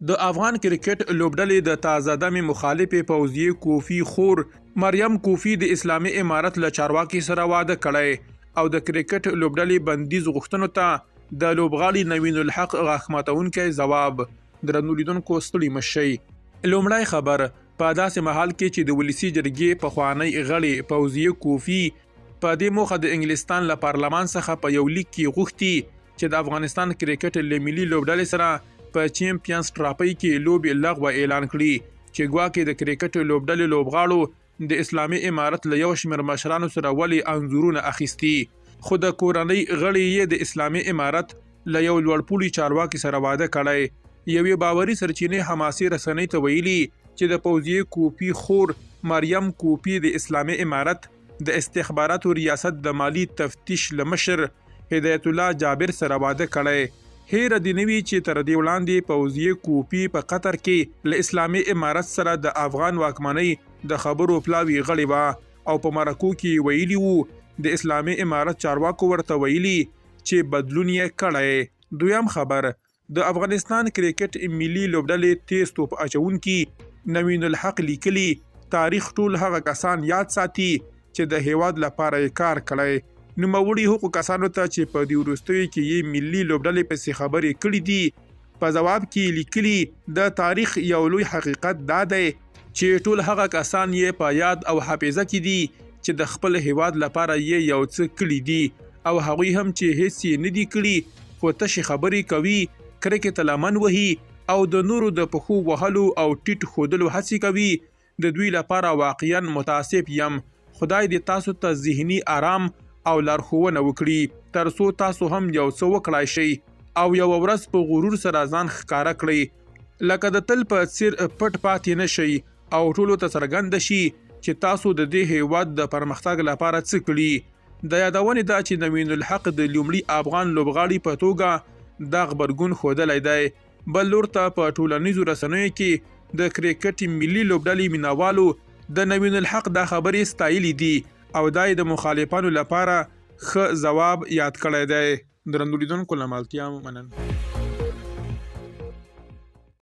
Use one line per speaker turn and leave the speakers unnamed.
د افغان کرکټ لوبډلې د تازه دمې مخالفې پوځي کوفی خور مریم کوفی د اسلامي امارت له چارواکي سره واده کړی او د کرکټ لوبډلې بندیز غوښتنو ته د لوبغاړي نوین الحق غاښماتونکی ځواب. درنو لیدونکو ستړي مشئ. لومړی خبر په داسې مهال کې چې د ولسی جرګې پخوانی غړي پوځي کوفی په دې موخه د انګلستان له پارلمان څخه په یو لیک کې غوښتي چې د افغانستان کرکټ له ملي لوبډلې سره په چیمپیونز ټرافي کې لوبې لغوه اعلان کړي چې ګواکې د کرکټ لوبډلې لوبغاړو د اسلامي امارت له یو شمېر مشرانو سره ولې انځورونه اخیستي، خو د کورنۍ غړي یې د اسلامي امارت له یو لوړپوړي چارواکي سره واده کړی. یوې باوري سرچینې حماسي رسنۍ ته ویلي چې د پوځي کوفی خور مریم کوفی د اسلامي امارت د استخباراتو ریاست د مالی تفتیش لمشر هدایت الله جابر سره واده کړی. هیره دی نوی چې تر دې وړاندې پوځي کوفی په قطر کې له اسلامي امارت سره د افغان واکمنۍ د خبرو پلاوي غړي وه او په مرکو کې ویلي وو د اسلامي امارت چارواکو ورته ویلي چې بدلون یې کړی. دویم خبر د افغانستان کرکټ ملي لوبډلې تیز توپ اچونکي نوین الحق لیکلي تاریخ ټول هغه کسان یاد ساتي چې د هیواد لپاره یې کار کړی. نوموړي هغو کسانو ته چې په دې وروستیو کې یې ملي لوبډلې پسې خبرې کړي دي په ځواب کې لیکلي د تاریخ یو لوی حقیقت دا دی چې ټول هغه کسان یې په یاد او حافظه کې دي چې د خپل هیواد لپاره یې یو څه کړي دي او هغوی هم چې هیڅ یې نه دي کړي خو تشې خبرې کوي، کرکې ته لمن وهي او د نورو د پښو وهلو او ټیټ ښودلو هڅې کوي. د دوی لپاره واقعا متاسف یم. خدای دې تاسو ته ذهني آرام او لارښوونه وکړي تر څو تاسو هم یو څه وکړای شئ او یو ورځ په غرور سره ځان ښکاره کړئ لکه د تل په څیر پټ پاتې نه شئ او ټولو ته څرګنده شي چې تاسو د دې هیواد د پرمختګ لپاره څه کړي. د یادونې دا چې نوین الحق د لومړي افغان لوبغاړي په توګه دا غبرګون ښودلی دی. بل لور ته په ټولنیزو رسنیو کې د کرکټ ملي لوبډلې مینوالو د نوین الحق دا خبرې ستایلې دي او دای د مخالفانو لپاره ښه ځواب یاد کړی دی. درنو لیدونکو له ملتیا مننه.